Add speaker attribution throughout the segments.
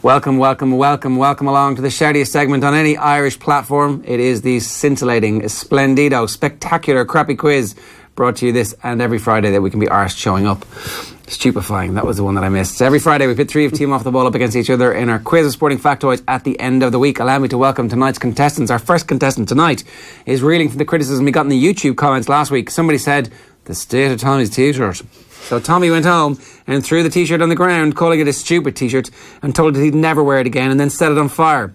Speaker 1: Welcome along to the shoutiest segment on any Irish platform. It is the scintillating, splendido, spectacular crappy quiz brought to you this and every Friday that we can be arsed showing up. Stupefying, that was the one that I missed. So every Friday we pit three of team off the ball up against each other in our quiz of sporting factoids at the end of the week. Allow me to welcome tonight's contestants. Our first contestant tonight is reeling from the criticism we got in the YouTube comments last week. Somebody said, the state of Tommy's t-shirt. So Tommy went home and threw the t-shirt on the ground, calling it a stupid t-shirt, and told it he'd never wear it again, and then set it on fire.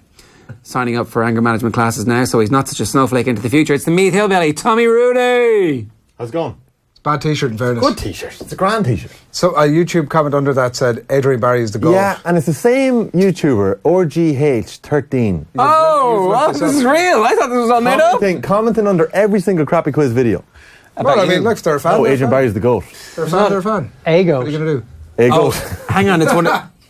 Speaker 1: Signing up for anger management classes now, so he's not such a snowflake into the future. It's the Meath Hillbilly, Tommy Rooney.
Speaker 2: How's it going?
Speaker 3: It's a bad t-shirt, in fairness.
Speaker 2: Good t-shirt. It's a grand t-shirt.
Speaker 3: So a YouTube comment under that said Adrian Barry is the goal.
Speaker 2: Yeah, and it's the same YouTuber, RGH13.
Speaker 1: Oh, this is real. I thought this was all made up.
Speaker 2: Commenting under every single crappy quiz video.
Speaker 3: Well, I mean, look, if they're a fan.
Speaker 2: Oh, Adrian Barry's the GOAT.
Speaker 3: They're a fan, they're a fan.
Speaker 4: Ego.
Speaker 3: What are you going to do?
Speaker 2: Ego.
Speaker 1: Oh, hang on,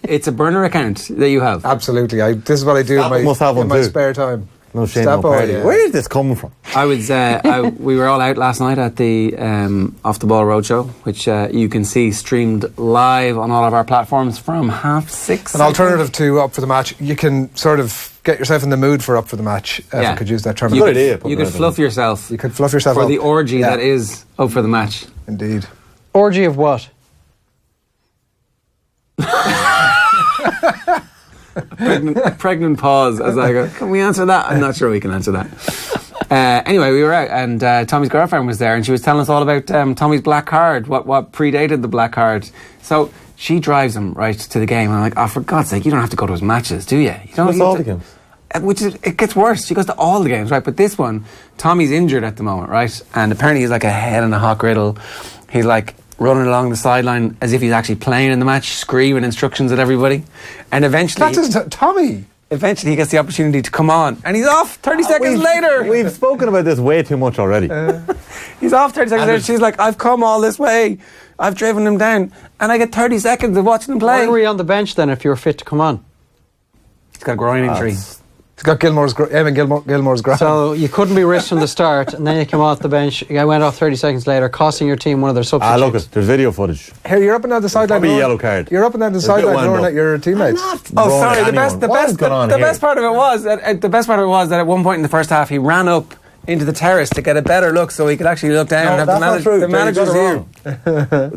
Speaker 1: it's a burner account that you have.
Speaker 3: Absolutely. This is what I do in my spare time.
Speaker 2: No shame, no party.
Speaker 3: Yeah.
Speaker 2: Where is this coming from?
Speaker 1: We were all out last night at the Off the Ball Roadshow, which you can see streamed live on all of our platforms from 6:30.
Speaker 3: An alternative to Up for the Match, you can sort of get yourself in the mood for Up for the Match, if I could use that term.
Speaker 2: Good idea.
Speaker 1: You could fluff yourself.
Speaker 3: You could fluff yourself
Speaker 1: for
Speaker 3: up.
Speaker 1: the orgy that is Up for the Match.
Speaker 3: Indeed.
Speaker 4: Orgy of what?
Speaker 1: A pregnant pause as I go, can we answer that? I'm not sure we can answer that. Anyway, we were out and Tommy's girlfriend was there and she was telling us all about Tommy's black card, what predated the black card. So she drives him right to the game and I'm like, oh, for God's sake, you don't have to go to his matches, do you? You don't.
Speaker 2: What's all the games?
Speaker 1: It gets worse. She goes to all the games, right? But this one, Tommy's injured at the moment, right? And apparently he's like a head in a hot griddle. He's like running along the sideline as if he's actually playing in the match, screaming instructions at everybody. And eventually...
Speaker 3: Tommy!
Speaker 1: Eventually he gets the opportunity to come on. And he's off 30 seconds later.
Speaker 2: We've spoken about this way too much already.
Speaker 1: He's off 30 seconds later. She's like, I've come all this way. I've driven him down. And I get 30 seconds of watching him play.
Speaker 4: Why were you on the bench then if you were fit to come on?
Speaker 1: He's got a groin injury.
Speaker 3: He's got Gilmore's ground.
Speaker 4: So you couldn't be risked from the start, and then you came off the bench. You went off 30 seconds later, costing your team one of their substitutes.
Speaker 2: Look, there's video footage.
Speaker 3: Here, you're up and down the sideline.
Speaker 2: Probably a yellow card.
Speaker 3: You're up and down the sideline roaring at your teammates.
Speaker 1: Oh, sorry. The best part of it was that at one point in the first half he ran up into the terrace to get a better look so he could actually look down and have the manager's view.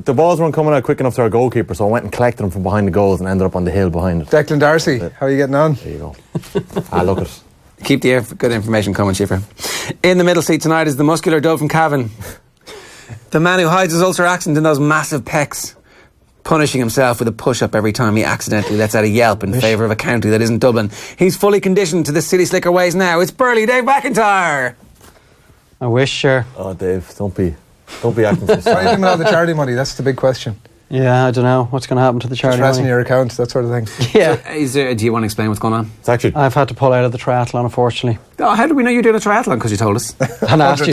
Speaker 2: The balls weren't coming out quick enough to our goalkeeper, so I went and collected them from behind the goals and ended up on the hill behind it.
Speaker 3: Declan Darcy, how are you getting on?
Speaker 2: There you go. Look at.
Speaker 1: Keep the good information coming, Schiffer. In the middle seat tonight is the muscular dove from Cavan. The man who hides his Ulster accent in those massive pecs, punishing himself with a push-up every time he accidentally lets out a yelp in favour of a county that isn't Dublin. He's fully conditioned to the city slicker ways now. It's Burley Dave McIntyre.
Speaker 4: I wish, sure.
Speaker 2: Oh, Dave, don't be acting so
Speaker 3: What are you doing with all the charity money? That's the big question.
Speaker 4: Yeah, I don't know what's going to happen to the charity
Speaker 3: Just resting
Speaker 4: money.
Speaker 3: your account, that sort of thing.
Speaker 4: Yeah.
Speaker 1: So, do you want to explain what's going on?
Speaker 2: It's actually...
Speaker 4: I've had to pull out of the triathlon, unfortunately.
Speaker 1: Oh, how did we know you were doing a triathlon? Because you told us.
Speaker 4: And asked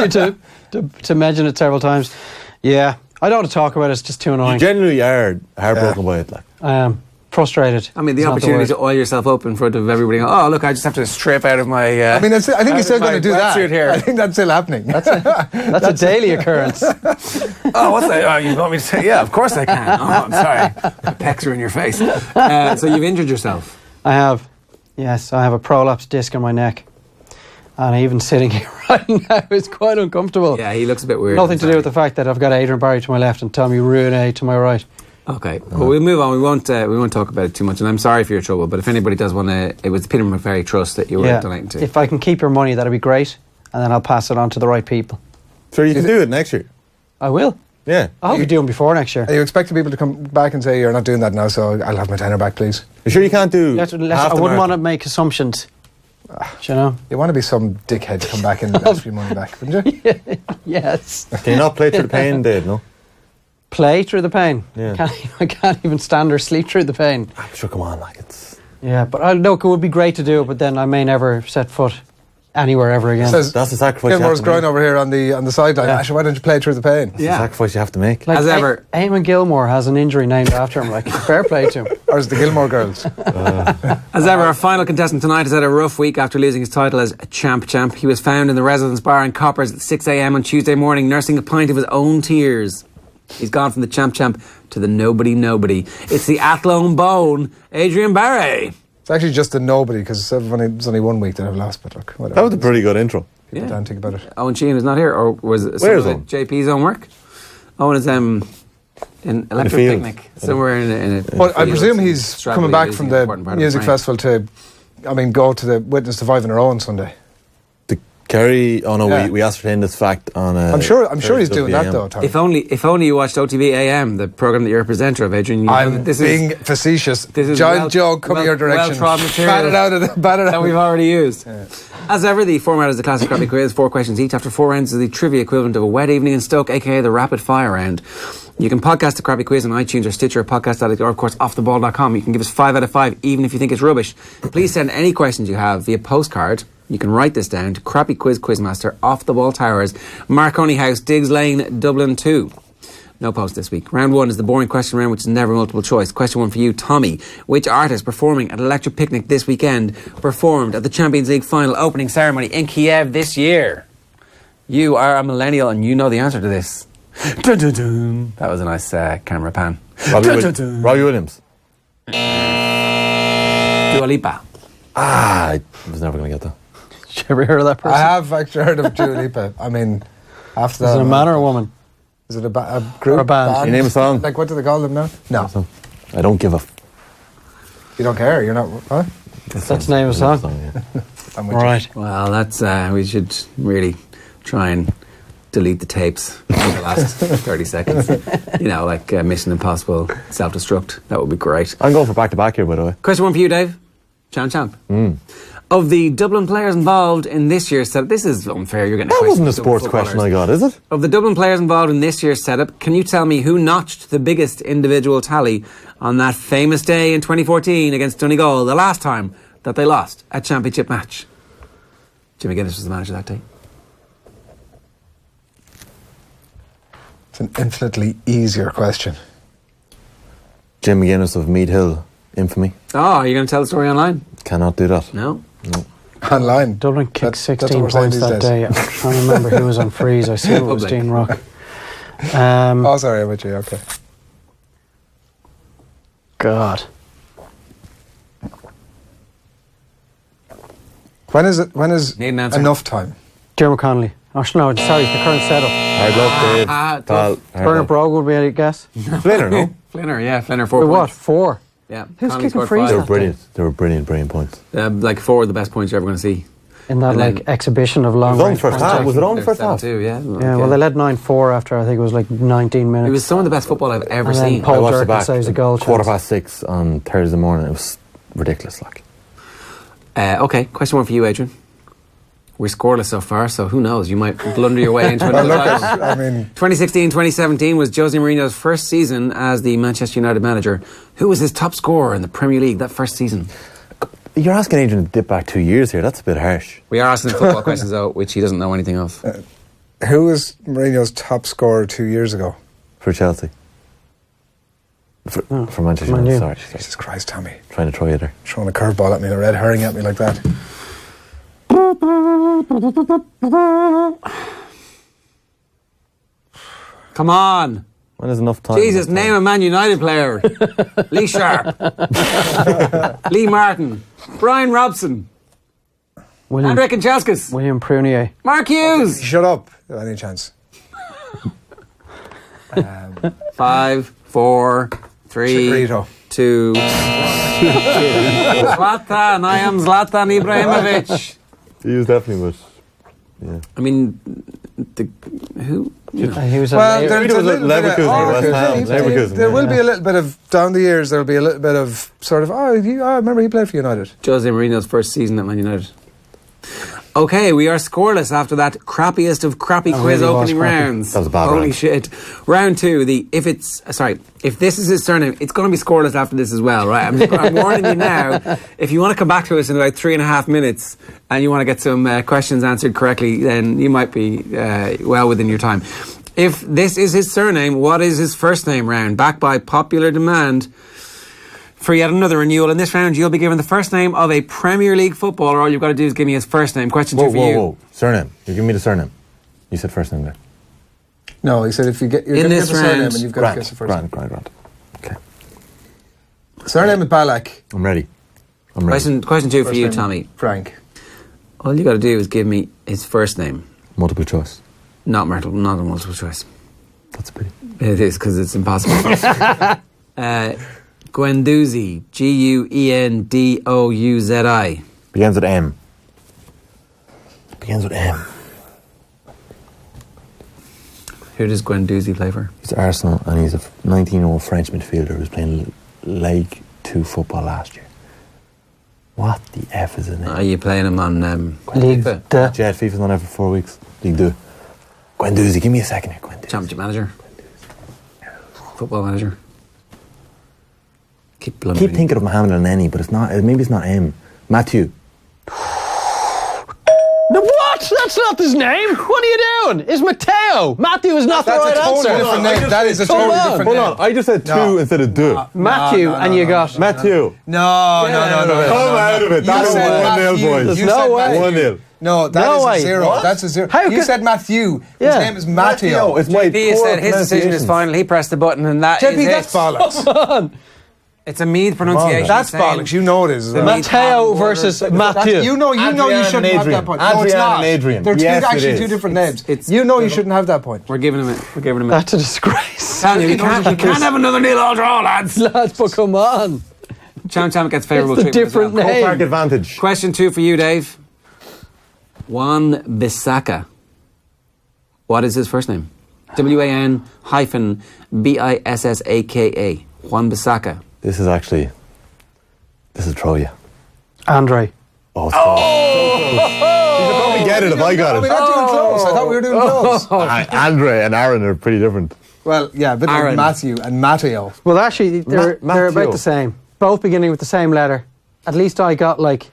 Speaker 4: you to mention it several times. Yeah, I don't want to talk about it, it's just too annoying.
Speaker 2: You genuinely are heartbroken by it. Like.
Speaker 4: I am frustrated.
Speaker 1: I mean, the opportunity to oil yourself up in front of everybody. Oh, look, I just have to strip out of my...
Speaker 3: I think he's still going to do that.
Speaker 1: Here.
Speaker 3: I think that's still happening.
Speaker 4: That's a daily occurrence.
Speaker 1: Oh, what's that? Oh, you want me to say? Yeah, of course I can. Oh, I'm sorry. My pecs are in your face. So you've injured yourself?
Speaker 4: I have. Yes, I have a prolapse disc in my neck. And even sitting here right now is quite uncomfortable.
Speaker 1: Yeah, he looks a bit weird.
Speaker 4: Nothing to do with the fact that I've got Adrian Barry to my left and Tommy Rooney to my right.
Speaker 1: Okay, well, we'll move on. We won't talk about it too much, and I'm sorry for your trouble, but if anybody does want to, it was the Peter McVerry Trust that you were donating to.
Speaker 4: If I can keep your money, that'd be great, and then I'll pass it on to the right people.
Speaker 2: Sure, you can do it next year.
Speaker 4: I will.
Speaker 2: Yeah.
Speaker 4: I hope you do them before next year.
Speaker 3: Are you expecting people to come back and say, you're not doing that now, so I'll have my tenner back, please?
Speaker 2: You sure you can't do
Speaker 4: I wouldn't want to make assumptions. You know?
Speaker 3: You want to be some dickhead to come back and ask for your money back, wouldn't you?
Speaker 4: Yes.
Speaker 2: Can you not play through the pain, Dave, no?
Speaker 4: Play through the pain.
Speaker 2: Yeah.
Speaker 4: I can't even stand or sleep through the pain.
Speaker 2: Sure, come on, like it's...
Speaker 4: Yeah, but look, it would be great to do it, but then I may never set foot anywhere ever again.
Speaker 2: That's the sacrifice
Speaker 3: Gilmore's
Speaker 2: you have to
Speaker 3: growing over here on the sideline.
Speaker 4: Yeah.
Speaker 3: Actually, why don't you play through the pain?
Speaker 2: That's the sacrifice you have to make.
Speaker 4: Like
Speaker 1: As ever.
Speaker 4: Eamon Gilmore has an injury named after him. Like, fair play to him.
Speaker 3: Or is it the Gilmore girls?
Speaker 1: As ever, our final contestant tonight has had a rough week after losing his title as a champ. He was found in the residence bar in Coppers at 6 a.m. on Tuesday morning, nursing a pint of his own tears. He's gone from the champ to the nobody. It's the Athlone Bone, Adrian Barry.
Speaker 3: It's actually just a nobody because it's only 1 week that I've lost, but look, whatever.
Speaker 2: That was a pretty good intro.
Speaker 3: People don't think about it.
Speaker 1: Owen Sheehan is not here, or was it some
Speaker 2: Where's
Speaker 1: of
Speaker 2: Owen?
Speaker 1: JP's own work? Owen is in Electric
Speaker 2: field.
Speaker 1: Picnic, somewhere in a
Speaker 3: Well, I
Speaker 1: field.
Speaker 3: presume he's
Speaker 1: Stradley
Speaker 3: coming back
Speaker 1: is
Speaker 3: from
Speaker 1: an
Speaker 3: the
Speaker 1: important part of
Speaker 3: music
Speaker 1: the brain.
Speaker 3: festival to, go to the Witness to 5 in a row on Sunday.
Speaker 2: The Kerry,
Speaker 3: Yeah.
Speaker 2: we ascertained this fact on
Speaker 3: I'm sure he's doing that
Speaker 2: AM.
Speaker 3: though, Tommy.
Speaker 1: If only you watched OTB AM, the programme that you're a presenter of, Adrian. You know
Speaker 3: I'm
Speaker 1: that this
Speaker 3: being
Speaker 1: is
Speaker 3: facetious.
Speaker 1: this is
Speaker 3: Giant joke coming your direction.
Speaker 1: well-trod material
Speaker 3: Bat it out.
Speaker 1: that we've already used. As ever, the format is the classic crappy quiz. 4 questions each. After 4 rounds is the trivia equivalent of a wet evening in Stoke, aka the rapid fire round. You can podcast the crappy quiz on iTunes or Stitcher, Podcast Addict, or of course offtheball.com. You can give us 5 out of 5 even if you think it's rubbish. Please send any questions you have via postcard. You can write this down to Crappy Quiz Quizmaster, Off the Ball Towers, Marconi House, Diggs Lane, Dublin 2. No post this week. Round 1 is the boring question round, which is never multiple choice. Question 1 for you, Tommy. Which artist performing at Electric Picnic this weekend performed at the Champions League final opening ceremony in Kiev this year? You are a millennial and you know the answer to this. Dun, dun, dun. That was a nice camera pan.
Speaker 2: Robbie Williams.
Speaker 1: Dua Lipa.
Speaker 2: I was never going to get that.
Speaker 4: Did you ever hear of that person?
Speaker 3: I have actually heard of Dua Lipa. I mean, after
Speaker 4: Is
Speaker 3: that.
Speaker 4: it a man or a woman?
Speaker 3: Is it a group?
Speaker 4: Or a band?
Speaker 2: You name a song.
Speaker 3: Like, what do they call them now? No.
Speaker 2: So, I don't give a
Speaker 3: You don't care? You're not. Huh?
Speaker 4: That's the name of the song.
Speaker 2: yeah.
Speaker 3: I'm with you.
Speaker 4: Right.
Speaker 1: Well, that's we should really try and delete the tapes in the last 30 seconds. You know, like Mission Impossible, self-destruct. That would be great.
Speaker 2: I'm going for back-to-back here, by the way.
Speaker 1: Question 1 for you, Dave. Champ. Of the Dublin players involved in this year's setup, this is unfair. You're getting a
Speaker 2: That
Speaker 1: question
Speaker 2: wasn't a
Speaker 1: from Dublin
Speaker 2: sports question I
Speaker 1: footballers.
Speaker 2: got, is it?
Speaker 1: Of the Dublin players involved in this year's setup, can you tell me who notched the biggest individual tally on that famous day in 2014 against Donegal, the last time that they lost a championship match? Jimmy Guinness was the manager that day.
Speaker 3: It's an infinitely easier question.
Speaker 2: Jim McGuinness of Mead Hill, infamy.
Speaker 1: Oh, are you going to tell the story online?
Speaker 2: Cannot do that.
Speaker 1: No?
Speaker 3: Online.
Speaker 4: Dublin kicked
Speaker 3: That's what
Speaker 4: 16
Speaker 3: we're saying
Speaker 4: points
Speaker 3: these
Speaker 4: that
Speaker 3: days.
Speaker 4: day. I'm trying to remember who was on freeze. I assume it was
Speaker 1: Public.
Speaker 4: Dean Rock.
Speaker 3: Oh, sorry, I'm with you. Okay.
Speaker 4: God.
Speaker 3: When is
Speaker 1: Need an answer.
Speaker 3: enough time?
Speaker 4: Dermot Connolly. Oh, no, sorry, the current setup.
Speaker 2: Hard luck, Dave.
Speaker 1: tough.
Speaker 2: Pal, hard
Speaker 4: Bernard
Speaker 2: luck.
Speaker 4: Brogue would be a guess.
Speaker 2: Flinner, no?
Speaker 1: Flinner, yeah, Flinner 4
Speaker 4: Wait, what?
Speaker 1: points.
Speaker 4: 4?
Speaker 1: Yeah.
Speaker 4: Who's
Speaker 1: Connolly
Speaker 4: kicking
Speaker 1: scored
Speaker 4: freeze
Speaker 2: They
Speaker 1: five.
Speaker 2: were brilliant. They were brilliant points.
Speaker 1: Like 4 of the best points you're ever going to see.
Speaker 4: In that
Speaker 1: And then-
Speaker 4: exhibition of long
Speaker 2: It was on
Speaker 4: range
Speaker 2: first
Speaker 4: point
Speaker 2: half.
Speaker 4: taking.
Speaker 2: Was it on first half?
Speaker 1: Too, yeah.
Speaker 4: Yeah, well, they led 9-4 after I think it was like 19 minutes.
Speaker 1: It was some of the best football I've ever
Speaker 4: And then
Speaker 1: seen.
Speaker 4: Paul
Speaker 2: I watched it
Speaker 4: Durkin
Speaker 2: back
Speaker 4: saves a
Speaker 2: at
Speaker 4: goal
Speaker 2: quarter
Speaker 4: chance.
Speaker 2: past 6 on Thursday morning. It was ridiculous, like.
Speaker 1: Okay, question 1 for you, Adrian. We're scoreless so far, so who knows? You might blunder your way into
Speaker 3: Well,
Speaker 1: another
Speaker 3: look,
Speaker 1: title.
Speaker 3: I mean,
Speaker 1: 2016-2017 was Jose Mourinho's first season as the Manchester United manager. Who was his top scorer in the Premier League that first season?
Speaker 2: You're asking Adrian to dip back 2 years here. That's a bit harsh.
Speaker 1: We are asking him football questions, though, which he doesn't know anything of.
Speaker 3: who was Mourinho's top scorer 2 years ago?
Speaker 2: For Chelsea. For Manchester
Speaker 4: Man
Speaker 2: United,
Speaker 4: U.
Speaker 2: sorry.
Speaker 3: Jesus Christ, Tommy.
Speaker 2: Trying to throw you there.
Speaker 3: Throwing a curveball at me, a red herring at me like that.
Speaker 1: Come on.
Speaker 2: When is enough time?
Speaker 1: Jesus, name a Man United player. Lee Sharp. Lee Martin. Brian Robson.
Speaker 4: William,
Speaker 1: Andrei Kanchelskis.
Speaker 4: William Prunier.
Speaker 1: Mark Hughes.
Speaker 3: Shut up, any chance.
Speaker 1: 5, 4, 3,
Speaker 3: Chikorito.
Speaker 1: 2. Zlatan. I am Zlatan Ibrahimovic.
Speaker 2: He was definitely was. Yeah.
Speaker 1: I mean, who? You know.
Speaker 4: He was
Speaker 3: Well,
Speaker 4: a
Speaker 3: there's
Speaker 2: It
Speaker 3: a
Speaker 2: was at
Speaker 3: little bit of...
Speaker 2: Leverkusen, West Ham, Leverkusen,
Speaker 3: There will
Speaker 4: yeah.
Speaker 3: be a little bit of, down the years, there'll be a little bit of sort of, I remember he played for United.
Speaker 1: Jose Mourinho's first season at Man United. Okay, we are scoreless after that crappiest of crappy
Speaker 4: That
Speaker 1: quiz
Speaker 4: really was
Speaker 1: opening
Speaker 4: crappy.
Speaker 1: rounds.
Speaker 2: That was a bad
Speaker 1: Holy
Speaker 2: round.
Speaker 1: shit. Round 2, if this is his surname, it's going to be scoreless after this as well, right? I'm warning you now. If you want to come back to us in about 3.5 minutes and you want to get some questions answered correctly, then you might be well within your time. If this is his surname, what is his first name round? Backed by popular demand. For yet another renewal. In this round, you'll be given the first name of a Premier League footballer. All you've got to do is give me his first name. Question 2 for you.
Speaker 2: Surname. You're giving me the surname. You said first name there.
Speaker 3: No, he said if you get... You're
Speaker 1: In
Speaker 3: going to
Speaker 1: this
Speaker 3: guess the surname
Speaker 1: round-
Speaker 3: and you've got to guess the first name.
Speaker 2: Grand. Okay.
Speaker 3: Surname is Balak.
Speaker 2: I'm ready. I'm ready.
Speaker 1: Question 2 for
Speaker 3: First
Speaker 1: you,
Speaker 3: name,
Speaker 1: Tommy.
Speaker 3: Frank.
Speaker 1: All you got to do is give me his first name.
Speaker 2: Multiple choice.
Speaker 1: Not a multiple choice.
Speaker 2: That's a pity.
Speaker 1: It is, because it's impossible. Guendouzi. Guendouzi.
Speaker 2: Begins with M.
Speaker 1: Who does Guendouzi play for?
Speaker 2: He's at Arsenal, and he's a 19-year-old French midfielder who's playing League 2 football last year. What the F is his name?
Speaker 1: Are you playing him on
Speaker 4: League
Speaker 1: FIFA?
Speaker 4: the
Speaker 2: Jet, FIFA's not there for 4 weeks. League 2. Guendouzi, give me a second here, Guendouzi.
Speaker 1: Championship manager? Football manager? Keep
Speaker 2: Thinking of Mohammed Elneny, but it's not. Maybe it's not M. Matthew.
Speaker 4: No, what? That's not his name. What are you doing? It's Matteo. Matthew is not the right
Speaker 3: That's a totally
Speaker 4: answer.
Speaker 3: different name. That is a
Speaker 4: Hold
Speaker 3: totally
Speaker 4: on.
Speaker 3: different
Speaker 2: Hold
Speaker 3: name.
Speaker 2: on, I just said two instead of deux.
Speaker 4: Matthew, and you got
Speaker 2: Matthew.
Speaker 3: No.
Speaker 2: Come out of it. That is
Speaker 3: said
Speaker 2: 1-0,
Speaker 3: Matthew.
Speaker 2: boys.
Speaker 4: There's
Speaker 3: You
Speaker 4: no
Speaker 3: said
Speaker 4: way.
Speaker 3: Matthew.
Speaker 2: 1-0.
Speaker 3: No, that
Speaker 4: No
Speaker 3: is
Speaker 4: way.
Speaker 3: a 0.
Speaker 2: What?
Speaker 3: That's a 0.
Speaker 4: How
Speaker 3: You
Speaker 4: could-
Speaker 3: said Matthew.
Speaker 4: Yeah.
Speaker 3: His name is Matteo.
Speaker 2: It's my
Speaker 1: JP
Speaker 2: poor
Speaker 1: said his decision is
Speaker 2: pronunciation.
Speaker 1: final. He pressed the button, and that
Speaker 3: JP,
Speaker 1: is
Speaker 3: that's
Speaker 1: it.
Speaker 3: bollocks.
Speaker 1: It's a Meath pronunciation.
Speaker 3: That's
Speaker 1: Saying-
Speaker 3: bollocks. You know it is.
Speaker 1: The
Speaker 3: Well.
Speaker 4: Matteo versus Matthew.
Speaker 3: You know you
Speaker 2: Adrian
Speaker 3: shouldn't
Speaker 2: and
Speaker 3: have
Speaker 2: Adrian.
Speaker 3: that point. No, it's
Speaker 2: Adrian
Speaker 3: not.
Speaker 2: and Adrian.
Speaker 3: They're
Speaker 2: Yes, it
Speaker 3: actually
Speaker 2: is.
Speaker 3: two different names.
Speaker 1: it's-
Speaker 3: You know you shouldn't have that point.
Speaker 1: We're giving him it.
Speaker 4: That's a disgrace.
Speaker 1: Tanya, you can't have another nil all draw, lads.
Speaker 4: Lads, but come on.
Speaker 1: Champ gets favourable
Speaker 4: It's the
Speaker 1: treatment as well.
Speaker 4: different name.
Speaker 2: Park advantage.
Speaker 1: Question 2 for you, Dave. Juan Bissaka. What is his first name? WAN-BISSAKA. Juan Bissaka.
Speaker 2: This is throw you.
Speaker 4: Andre.
Speaker 2: Oh, it's close. You could probably get it if I got
Speaker 3: We're
Speaker 2: it.
Speaker 3: not doing close. I thought we were doing close.
Speaker 2: Andre and Aaron are pretty different.
Speaker 3: Well, yeah, a bit
Speaker 1: Aaron.
Speaker 3: like Matthew and Matteo.
Speaker 4: Well, actually, they're
Speaker 2: Matthew.
Speaker 4: about the same. Both beginning with the same letter. At least I got like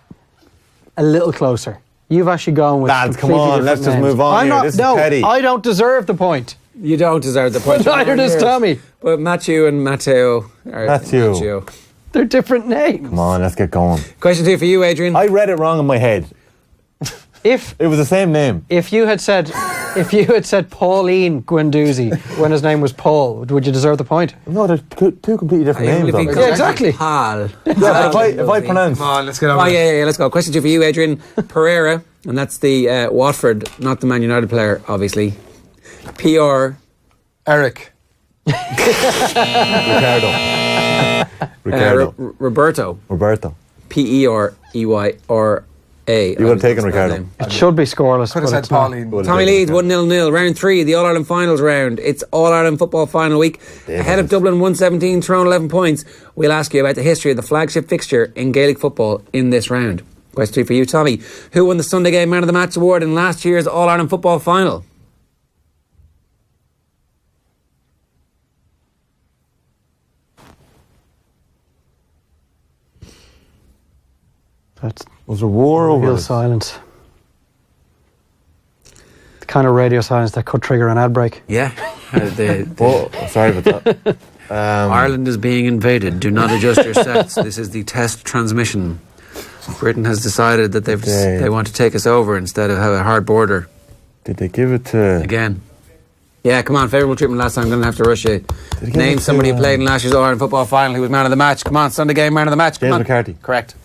Speaker 4: a little closer. You've actually gone with
Speaker 2: Lads, come
Speaker 4: completely
Speaker 2: on,
Speaker 4: different
Speaker 2: let's just
Speaker 4: names.
Speaker 2: move on
Speaker 4: I'm
Speaker 2: here.
Speaker 4: not,
Speaker 2: This is
Speaker 4: no,
Speaker 2: petty.
Speaker 4: I don't deserve the point.
Speaker 1: You don't deserve the point.
Speaker 4: Neither does Tommy.
Speaker 1: But Matthew and Matteo are
Speaker 2: Matthew.
Speaker 4: They're different names.
Speaker 2: Come on, let's get going.
Speaker 1: Question 2 for you, Adrian.
Speaker 2: I read it wrong in my head.
Speaker 4: If
Speaker 2: It was the same name.
Speaker 4: you had said Pauline Guendouzi when his name was Paul, would you deserve the point?
Speaker 2: No, they're two completely different names.
Speaker 1: If he
Speaker 2: though.
Speaker 1: comes
Speaker 4: exactly.
Speaker 1: Hal.
Speaker 2: Yeah, but if I pronounce...
Speaker 3: Come on, let's get
Speaker 1: Oh,
Speaker 3: on.
Speaker 1: yeah, let's go. Question 2 for you, Adrian. Pereira, and that's the Watford, not the Man United player, obviously. PR.
Speaker 3: Eric.
Speaker 2: Ricardo.
Speaker 1: Roberto.
Speaker 2: Roberto.
Speaker 1: PEREYRA.
Speaker 2: You would have taken Ricardo.
Speaker 4: It should be scoreless.
Speaker 3: Could have
Speaker 4: but
Speaker 3: said
Speaker 4: it's not.
Speaker 3: Pauline.
Speaker 1: Tommy leads 1-0. Round 3, the All-Ireland finals round. It's All-Ireland football final week. Ahead of Dublin 117, Tyrone 11 points. We'll ask you about the history of the flagship fixture in Gaelic football in this round. Question 3 for you, Tommy. Who won the Sunday Game Man of the Match award in last year's All-Ireland football final?
Speaker 4: That's
Speaker 2: Was there war over
Speaker 4: real
Speaker 2: this?
Speaker 4: silence. The kind of radio silence that could trigger an ad break.
Speaker 1: Yeah.
Speaker 2: Oh, sorry about that.
Speaker 1: Ireland is being invaded. Do not adjust your sets. This is the test transmission. Britain has decided that they want to take us over instead of have a hard border
Speaker 2: Did they give it to...
Speaker 1: again. Yeah, come on, favourable treatment last time. I'm going to have to rush you.
Speaker 2: give
Speaker 1: Name
Speaker 2: it
Speaker 1: somebody
Speaker 2: to,
Speaker 1: who played in last year's All-Ireland football final who was man of the match. Come on, Sunday Game Man of the match. Come
Speaker 2: James
Speaker 1: on.
Speaker 2: McCarthy.
Speaker 1: Correct.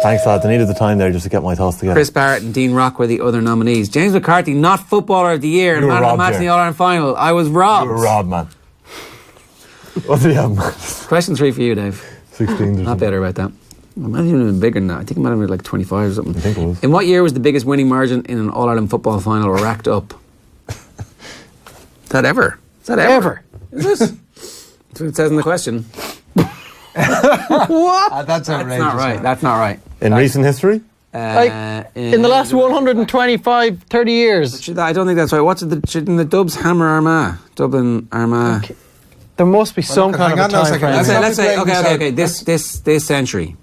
Speaker 2: Thanks, lads. I needed the time there just to get my thoughts together.
Speaker 1: Chris Barrett and Dean Rock were the other nominees. James McCarthy, not footballer of the year, and
Speaker 2: You were
Speaker 1: man of the
Speaker 2: robbed
Speaker 1: match in
Speaker 2: there.
Speaker 1: the All-Ireland final. I was robbed.
Speaker 2: You were robbed, man. What did he have, man?
Speaker 1: Question 3 for you, Dave.
Speaker 2: 16 or
Speaker 1: Not
Speaker 2: something.
Speaker 1: better about that. I might have even been bigger than that. I think it might have been like 25 or something.
Speaker 2: I think it was.
Speaker 1: In what year was the biggest winning margin in an All-Ireland football final racked up? Is that ever? Is that ever? Is this? That's what it says in the question.
Speaker 4: What?
Speaker 3: That's outrageous.
Speaker 1: That's not right. That's not right.
Speaker 2: In recent history?
Speaker 4: In the last 125, 30 years.
Speaker 1: I don't think that's right. What's it? In the Dubs Hammer Armagh? Dublin Armagh.
Speaker 4: There must be some
Speaker 3: look,
Speaker 4: kind of
Speaker 3: hang
Speaker 4: a
Speaker 3: on now a
Speaker 4: time
Speaker 3: second.
Speaker 4: frame.
Speaker 1: Let's say,
Speaker 3: Let's not be playing
Speaker 1: this century.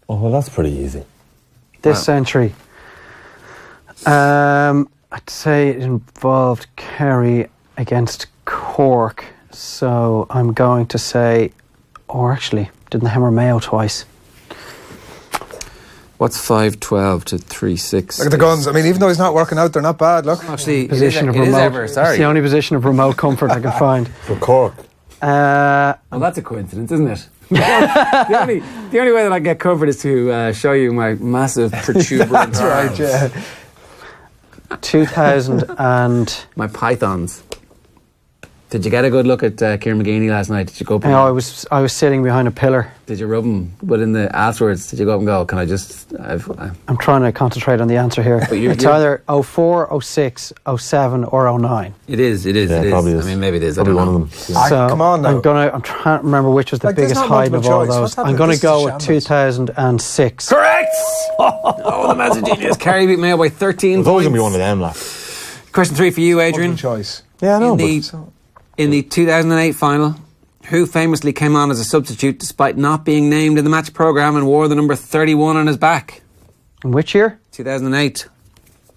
Speaker 2: Oh, well, that's pretty easy.
Speaker 4: This century. I'd say it involved Kerry against Cork. So I'm going to say, or actually, didn't they hammer Mayo twice?
Speaker 1: What's 512 to 36?
Speaker 3: Look at the guns. I mean, even though he's not working out, they're not bad. Look.
Speaker 1: Actually,
Speaker 4: Position of
Speaker 1: it is
Speaker 4: remote.
Speaker 1: ever, sorry.
Speaker 4: It's the only position of remote comfort I can find.
Speaker 2: For Cork.
Speaker 1: Well, that's a coincidence, isn't it? the only way that I get covered is to show you my massive protuberant
Speaker 3: That's right, yeah.
Speaker 4: 2000 and...
Speaker 1: my pythons. Did you get a good look at Kieran McGeeney last night? Did you go up and,
Speaker 4: I was sitting behind a pillar.
Speaker 1: Did you rub him? But in the afterwards, did you go up and go, can I just...
Speaker 4: I'm trying to concentrate on the answer here.
Speaker 1: But
Speaker 4: it's either 04, 06, 07 or 09.
Speaker 1: It is.
Speaker 2: Yeah, probably is.
Speaker 1: I mean, maybe it is.
Speaker 2: Probably
Speaker 1: I don't
Speaker 2: one
Speaker 1: know.
Speaker 2: of them.
Speaker 4: So
Speaker 3: come on now.
Speaker 4: I'm trying to remember which was the
Speaker 3: Like, there's
Speaker 4: biggest
Speaker 3: not
Speaker 4: hiding of
Speaker 3: multiple
Speaker 4: all
Speaker 3: choice.
Speaker 4: those.
Speaker 3: What's
Speaker 4: I'm
Speaker 3: happening?
Speaker 4: going
Speaker 3: This
Speaker 4: to
Speaker 3: is
Speaker 4: go with
Speaker 3: shambles.
Speaker 4: 2006.
Speaker 1: Correct! Oh, the man's a genius. Kerry beat Mayo by 13
Speaker 2: It's always going to be
Speaker 1: points.
Speaker 2: one of them, like.
Speaker 1: Question 3 for you, Adrian.
Speaker 3: Multiple choice.
Speaker 2: Yeah, I know,
Speaker 1: In the 2008 final, who famously came on as a substitute despite not being named in the match programme and wore the number 31 on his back?
Speaker 4: In which year?
Speaker 1: 2008.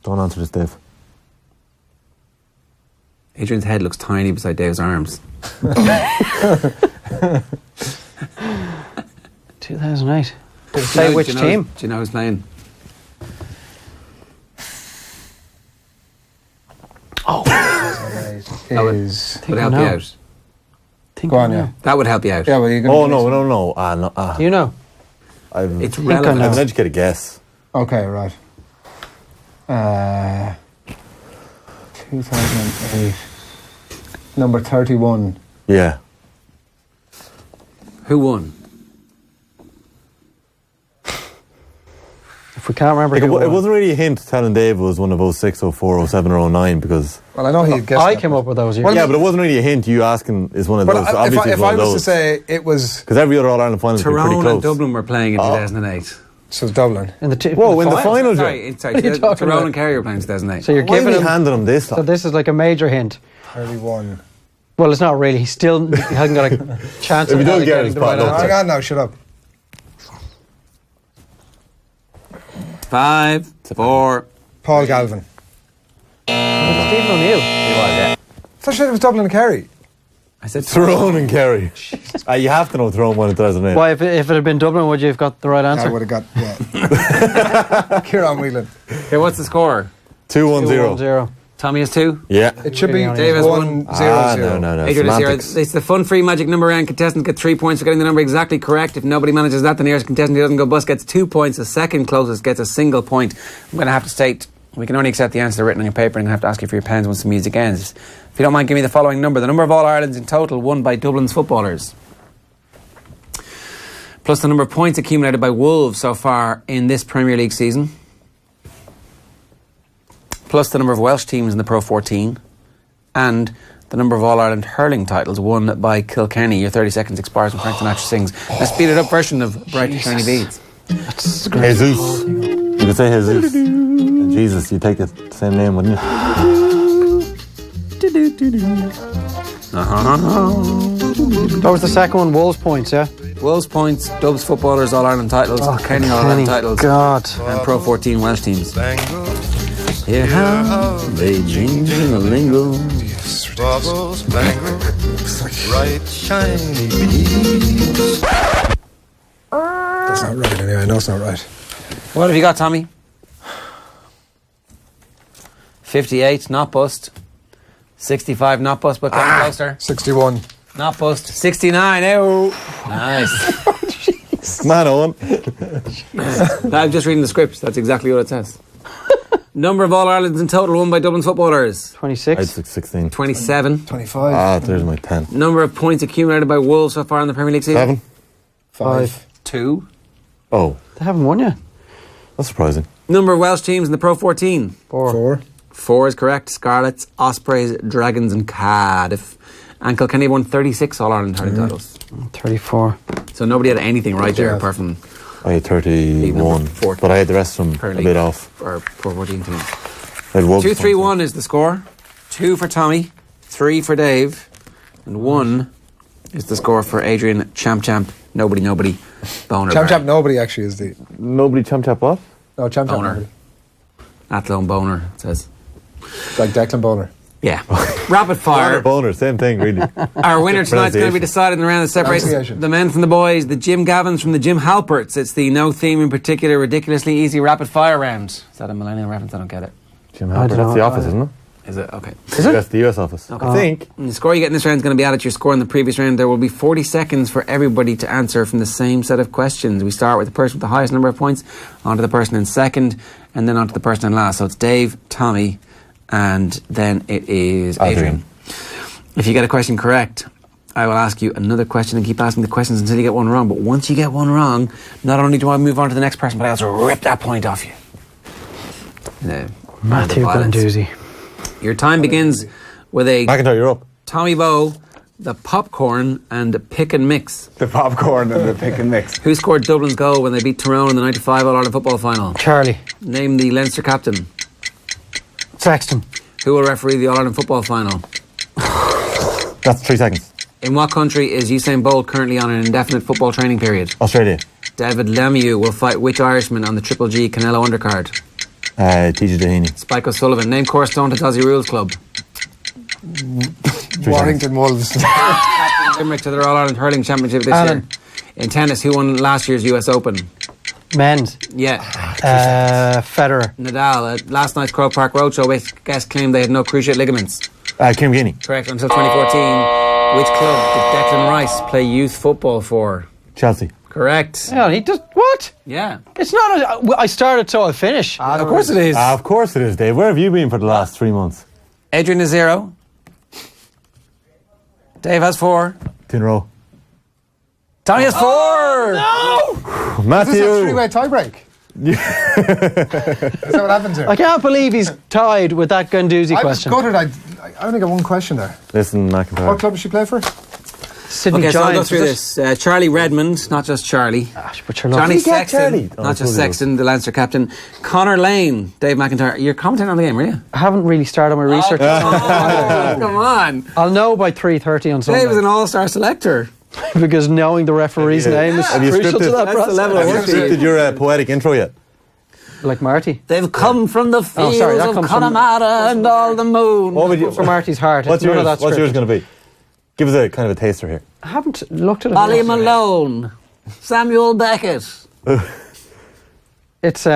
Speaker 2: Don't answer this, Dave.
Speaker 1: Adrian's head looks tiny beside Dave's arms.
Speaker 4: 2008. Say which team?
Speaker 1: Do you know who's playing?
Speaker 3: Is
Speaker 1: Would help
Speaker 4: I
Speaker 1: you
Speaker 4: know.
Speaker 1: out.
Speaker 3: go on, yeah.
Speaker 1: That would help you out.
Speaker 3: Yeah, well, you're
Speaker 2: Oh,
Speaker 3: going
Speaker 2: no.
Speaker 4: Do you know?
Speaker 1: It's
Speaker 4: I
Speaker 1: relevant.
Speaker 4: know.
Speaker 2: I have an educated guess.
Speaker 3: Okay, right. 2008. Number 31.
Speaker 2: Yeah.
Speaker 1: Who won?
Speaker 4: If we can't remember
Speaker 2: Like,
Speaker 4: who
Speaker 2: it
Speaker 4: won.
Speaker 2: wasn't really a hint telling Dave it was one of 06, 04, 07 or 09 because...
Speaker 3: Well, I know he guessed
Speaker 4: I
Speaker 3: that,
Speaker 4: came
Speaker 3: but-
Speaker 4: up with those years.
Speaker 3: Well,
Speaker 2: Yeah, but it wasn't really a hint. You asking is one of
Speaker 3: But
Speaker 2: those. So
Speaker 3: if
Speaker 2: obviously,
Speaker 3: I
Speaker 2: it's one of
Speaker 3: was to
Speaker 2: those.
Speaker 3: say it was...
Speaker 2: Because every other All-Ireland final has been pretty
Speaker 1: Tyrone
Speaker 2: close.
Speaker 1: and Dublin were playing in 2008.
Speaker 3: So Dublin.
Speaker 4: in the
Speaker 2: Whoa, in the final,
Speaker 1: Sorry,
Speaker 2: Joe.
Speaker 1: sorry.
Speaker 4: What are you talking
Speaker 1: Tyrone
Speaker 4: about?
Speaker 1: and Kerry were playing in 2008.
Speaker 4: So you're
Speaker 2: Why are
Speaker 4: giving
Speaker 2: we
Speaker 4: him...
Speaker 2: handing him this?
Speaker 4: So this is like a major hint.
Speaker 3: 31.
Speaker 4: Well, it's not really. He hasn't got a chance
Speaker 2: If
Speaker 4: of
Speaker 2: he doesn't get it,
Speaker 4: getting
Speaker 2: it's
Speaker 4: the right
Speaker 2: bad luck.
Speaker 4: answer.
Speaker 3: Hang on now, shut up.
Speaker 1: 5, 4.
Speaker 3: Paul Galvin.
Speaker 4: Stephen O'Neill.
Speaker 3: I thought it was Dublin and Kerry.
Speaker 1: I said
Speaker 2: Tyrone and Kerry. You have to know Tyrone won in 2008.
Speaker 4: Why, if it had been Dublin, would you have got the right
Speaker 3: I
Speaker 4: answer?
Speaker 3: would have got, yeah. Kieran Whelan.
Speaker 1: Okay, what's the score?
Speaker 2: 2-1-0.
Speaker 4: 2-1-0.
Speaker 1: Tommy has 2.
Speaker 2: Yeah.
Speaker 3: It should be
Speaker 1: Dave has
Speaker 3: 1-0-0.
Speaker 2: No.
Speaker 1: Adrian is here.
Speaker 2: Semantics.
Speaker 1: It's the fun-free magic number round. Contestants get 3 points for getting the number exactly correct. If nobody manages that, the nearest contestant who doesn't go bust gets 2 points. The second closest gets a single point. I'm going to have to state, we can only accept the answer written on your paper, and I have to ask you for your pens once the music ends. If you don't mind, give me the following number. The number of All-Irelands in total won by Dublin's footballers, plus the number of points accumulated by Wolves so far in this Premier League season, plus the number of Welsh teams in the Pro 14, and the number of All-Ireland hurling titles won by Kilkenny. Your 30 seconds expires when Frank Sinatra sings a speeded up version of Bright Shiny Beads.
Speaker 2: Jesus. You could say Jesus. And Jesus, you take the same name, wouldn't you?
Speaker 4: That was the second one, Wolves points, yeah?
Speaker 1: Wolves points, Dubs footballers, All-Ireland titles, Kilkenny All-Ireland titles,
Speaker 4: God.
Speaker 1: and Pro 14 Welsh teams. Hear how they change in the lingo.
Speaker 5: Bubbles spangled, bright shiny beads.
Speaker 3: That's not right anyway. I know it's not right.
Speaker 1: What have you got, Tommy? 58, not bust. 65, not bust, but getting closer.
Speaker 3: 61.
Speaker 1: Not bust. 69, ew. Nice.
Speaker 2: Man on.
Speaker 1: I'm just reading the script. That's exactly what it says. Number of All-Irelands in total won by Dublin's footballers.
Speaker 4: 26.
Speaker 2: I'd 16.
Speaker 1: 27.
Speaker 3: 25.
Speaker 2: There's my 10.
Speaker 1: Number of points accumulated by Wolves so far in the Premier League season.
Speaker 2: 7.
Speaker 3: 5.
Speaker 1: 2.
Speaker 2: Oh,
Speaker 4: They haven't won yet.
Speaker 2: that's surprising.
Speaker 1: Number of Welsh teams in the Pro 14.
Speaker 3: 4.
Speaker 1: 4 is correct. Scarlets, Ospreys, Dragons and Cardiff. And Kilkenny won 36 All-Ireland hurling titles.
Speaker 4: 34.
Speaker 1: So nobody had anything right there
Speaker 3: Yeah.
Speaker 1: apart from
Speaker 2: I had 31,
Speaker 1: 40.
Speaker 2: but I had the rest from
Speaker 1: Per
Speaker 2: a
Speaker 1: league.
Speaker 2: bit off.
Speaker 1: Or Pro 14 teams.
Speaker 2: I had Wolves
Speaker 1: 2-3-1 is the score. 2 for Tommy, 3 for Dave, and 1 is the score for Adrian. Champ, nobody, boner.
Speaker 3: Champ
Speaker 1: Barry.
Speaker 3: nobody actually is the...
Speaker 2: Nobody chump chap what?
Speaker 3: No, champ
Speaker 1: Boner.
Speaker 3: nobody.
Speaker 1: Athlone boner, it says.
Speaker 3: Like Declan Boner.
Speaker 1: Yeah. Rapid fire.
Speaker 2: Boner, same thing, really.
Speaker 1: Our winner tonight's going to be decided in the round that separates
Speaker 3: Pronunciation.
Speaker 1: the men from the boys, the Jim Gavins from the Jim Halperts. It's the no theme in particular, ridiculously easy rapid fire round. Is that a millennial reference? I don't get it.
Speaker 2: Jim
Speaker 4: I
Speaker 2: Halpert,
Speaker 4: don't
Speaker 2: that's
Speaker 4: know.
Speaker 2: the office, isn't it?
Speaker 1: Is it? Okay.
Speaker 2: That's the US office.
Speaker 1: Okay.
Speaker 2: I think.
Speaker 1: And the score you get in this round is going to be added to your score in the previous round. There will be 40 seconds for everybody to answer from the same set of questions. We start with the person with the highest number of points, on to the person in second, and then on to the person in last. So it's Dave, Tommy, and then it is Adrian. If you get a question correct, I will ask you another question and keep asking the questions until you get one wrong. But once you get one wrong, not only do I move on to the next person, but I also rip that point off you.
Speaker 4: Matthew Ganduzzi.
Speaker 1: Your time begins with a
Speaker 2: McIntyre, you're up.
Speaker 1: Tommy Bow, the popcorn, and the pick and mix.
Speaker 6: The popcorn and the pick and mix.
Speaker 1: Who scored Dublin's goal when they beat Tyrone in the 95 All-Ireland football final?
Speaker 4: Charlie.
Speaker 1: Name the Leinster captain.
Speaker 4: Sexton.
Speaker 1: Who will referee the All-Ireland football final?
Speaker 2: That's 3 seconds.
Speaker 1: In what country is Usain Bolt currently on an indefinite football training period?
Speaker 2: Australia.
Speaker 1: David Lemieux will fight which Irishman on the Triple G Canelo undercard?
Speaker 2: TJ Dehaney.
Speaker 1: Spike O'Sullivan. Name cornerstone to Aussie Rules Club.
Speaker 3: Warrington Wolves.
Speaker 1: Limerick to the All-Ireland Hurling Championship this
Speaker 4: Alan.
Speaker 1: year. In tennis, who won last year's US Open?
Speaker 4: Men's.
Speaker 1: Yeah.
Speaker 4: Federer.
Speaker 1: Nadal. At last night's Croke Park Roadshow, which guests claimed they had no cruciate ligaments.
Speaker 2: Kim Guinea.
Speaker 1: Correct. Until 2014, which club did Declan Rice play youth football for?
Speaker 2: Chelsea.
Speaker 1: Correct.
Speaker 4: Yeah, he does. What?
Speaker 1: Yeah.
Speaker 4: It's not. I started, so I'll finish.
Speaker 1: Of course it is.
Speaker 2: Of course it is, Dave. Where have you been for the last 3 months?
Speaker 1: Adrian is 0. Dave has 4.
Speaker 2: 2 in a row.
Speaker 1: Tommy has 4.
Speaker 3: Is this a
Speaker 2: Matthew.
Speaker 3: three-way tiebreak? Is that what happens here?
Speaker 4: I can't believe he's tied with that Ganduzzi
Speaker 3: I was
Speaker 4: question.
Speaker 3: gutted. I only got one question there.
Speaker 2: Listen,
Speaker 3: What
Speaker 2: McIntyre.
Speaker 3: club does she play for?
Speaker 4: Sydney
Speaker 1: Okay, so I'll go
Speaker 4: Giants.
Speaker 1: through this. Charlie Redmond, not just Charlie.
Speaker 4: But you're
Speaker 1: Johnny
Speaker 4: lucky.
Speaker 1: Sexton,
Speaker 2: Charlie? Oh,
Speaker 1: not just
Speaker 2: totally.
Speaker 1: Sexton, the Leinster captain. Connor Lane, Dave McIntyre. You're commentating on the game, are you?
Speaker 4: I haven't really started my research.
Speaker 1: Come on.
Speaker 4: I'll know by 3:30 on Sunday.
Speaker 1: Dave is an all-star selector.
Speaker 4: Because knowing the referee's name is
Speaker 2: Have you
Speaker 4: crucial to
Speaker 2: scripted-
Speaker 4: that
Speaker 1: That's the
Speaker 4: process.
Speaker 1: level of
Speaker 2: Have you
Speaker 1: work.
Speaker 2: scripted your poetic intro yet?
Speaker 4: Like Marty.
Speaker 1: They've come from the fields
Speaker 4: sorry, that
Speaker 1: of
Speaker 4: comes from-
Speaker 1: Connemara and all the moon.
Speaker 2: What would you,
Speaker 4: For Marty's heart.
Speaker 2: what's
Speaker 4: None of
Speaker 2: yours,
Speaker 4: that's
Speaker 2: what's yours
Speaker 4: scripted.
Speaker 2: going to be? Give us a kind of a taster here.
Speaker 4: I haven't looked at it.
Speaker 1: Ollie
Speaker 4: yet.
Speaker 1: Malone, Samuel Beckett.
Speaker 4: It's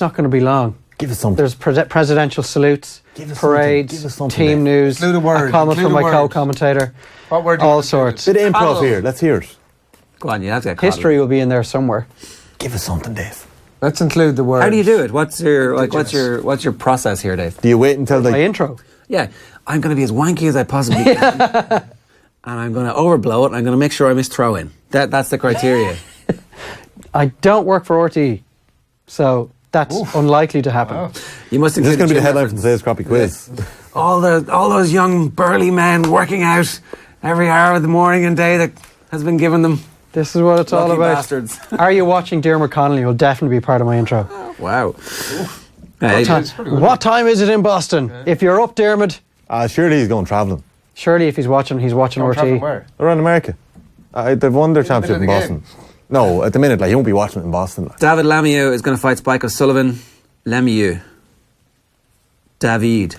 Speaker 4: not going to be long.
Speaker 2: Give us something.
Speaker 4: There's presidential salutes,
Speaker 2: Give us
Speaker 4: parades,
Speaker 2: something. Give us something,
Speaker 4: team
Speaker 2: Dave.
Speaker 4: news,
Speaker 3: Include a word,
Speaker 4: a comment
Speaker 3: include
Speaker 4: from
Speaker 3: a
Speaker 4: my
Speaker 3: word.
Speaker 4: co-commentator,
Speaker 3: What word? do you
Speaker 4: all
Speaker 3: want to
Speaker 4: sorts.
Speaker 2: Bit of improv
Speaker 1: Bravo.
Speaker 2: here. Let's hear it.
Speaker 1: Go on, you have to get
Speaker 4: History will be in there somewhere.
Speaker 2: Give us something, Dave.
Speaker 3: Let's include the word.
Speaker 1: How do you do it? What's your process here, Dave?
Speaker 2: Do you wait until
Speaker 4: My
Speaker 2: they...
Speaker 4: intro.
Speaker 1: Yeah, I'm going to be as wanky as I possibly can, and I'm going to overblow it. And I'm going to make sure I miss throw in. That's the criteria.
Speaker 4: I don't work for RTE, so that's unlikely to happen.
Speaker 3: Wow.
Speaker 1: You must.
Speaker 2: Is this
Speaker 1: include
Speaker 2: going to be the
Speaker 1: gym
Speaker 2: headline from
Speaker 1: reference.
Speaker 2: today's crappy quiz?
Speaker 1: All those young burly men working out every hour of the morning and day that has been given them.
Speaker 4: This is what it's all
Speaker 1: Lucky
Speaker 4: about.
Speaker 1: bastards.
Speaker 4: Are you watching Dermot Connolly? Will definitely be part of my intro.
Speaker 1: Wow.
Speaker 4: What time is it in Boston? If you're up, Dermot,
Speaker 2: Surely he's going travelling.
Speaker 4: surely if he's watching
Speaker 3: Travelling
Speaker 4: RTE.
Speaker 3: where?
Speaker 2: Around America. They've won their championship in
Speaker 3: middle of the
Speaker 2: Boston. No, at the minute, like, you won't be watching it in Boston. Like.
Speaker 1: David Lemieux is going to fight Spike O'Sullivan. Lemieux. David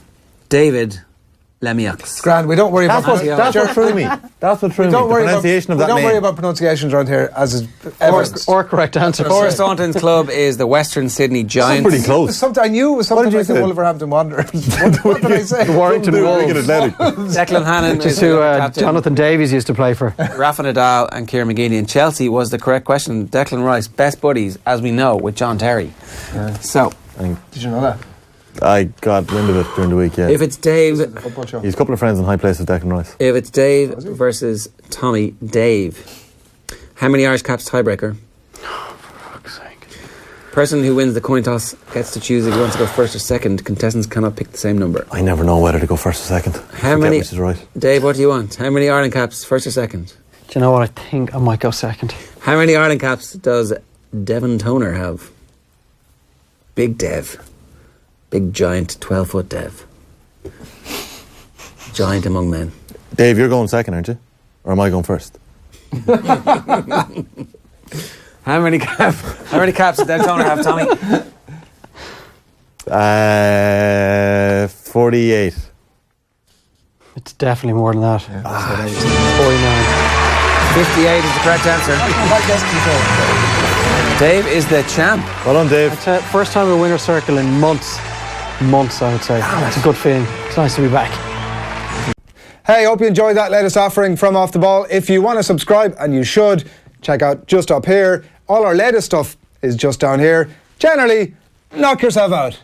Speaker 1: Lemieux.
Speaker 3: Grand. We don't worry about
Speaker 2: That's what threw me. That's what threw me.
Speaker 3: Don't
Speaker 2: The
Speaker 3: worry
Speaker 2: pronunciation
Speaker 3: about,
Speaker 2: of that
Speaker 3: we don't worry
Speaker 2: name.
Speaker 3: about pronunciations around here as is evidenced.
Speaker 4: Or correct answer.
Speaker 1: Forrest Taunton's club is the Western Sydney
Speaker 2: That's
Speaker 1: Giants.
Speaker 2: pretty close.
Speaker 3: I knew it was something
Speaker 2: did you
Speaker 3: like the
Speaker 2: say?
Speaker 3: Wolverhampton Wanderers. what did I say?
Speaker 4: Warrington
Speaker 2: Wigan
Speaker 4: Wolves,
Speaker 2: Athletic.
Speaker 1: Declan Hannon
Speaker 4: which
Speaker 1: is
Speaker 4: is who
Speaker 1: captain.
Speaker 4: Jonathan Davies used to play for.
Speaker 1: Rafa Nadal and Kieran McGeady. And Chelsea was the correct question. Declan Rice, best buddies, as we know, with John Terry. So,
Speaker 3: Did you know that?
Speaker 2: I got wind of it during the week, yeah.
Speaker 1: if it's Dave,
Speaker 3: Football show.
Speaker 2: He's a couple of friends in high places, Declan Rice.
Speaker 1: if it's Dave versus Tommy, Dave. How many Irish caps tiebreaker?
Speaker 4: Fuck's sake.
Speaker 1: Person who wins the coin toss gets to choose if he wants to go first or second. Contestants cannot pick the same number.
Speaker 2: I never know whether to go first or second.
Speaker 1: How
Speaker 2: Forget
Speaker 1: many?
Speaker 2: which is right.
Speaker 1: Dave, what do you want? How many Ireland caps, first or second?
Speaker 4: Do you know what? I think I might go second.
Speaker 1: How many Ireland caps does Devon Toner have? Big Dev. Big giant 12-foot Dev. Giant among men.
Speaker 2: Dave, you're going second, aren't you? Or am I going first?
Speaker 1: How many caps does Devon Toner have, Tommy?
Speaker 2: 48.
Speaker 4: It's definitely more than that. 49.
Speaker 1: 58 is the correct answer. Dave is the champ.
Speaker 2: Well done, Dave.
Speaker 4: It's the first time in a winner's circle in months. Months, I would say. It's a good feeling. It's nice to be back.
Speaker 3: Hey, hope you enjoyed that latest offering from Off the Ball. If you want to subscribe, and you should, check out just up here. All our latest stuff is just down here. Generally, knock yourself out.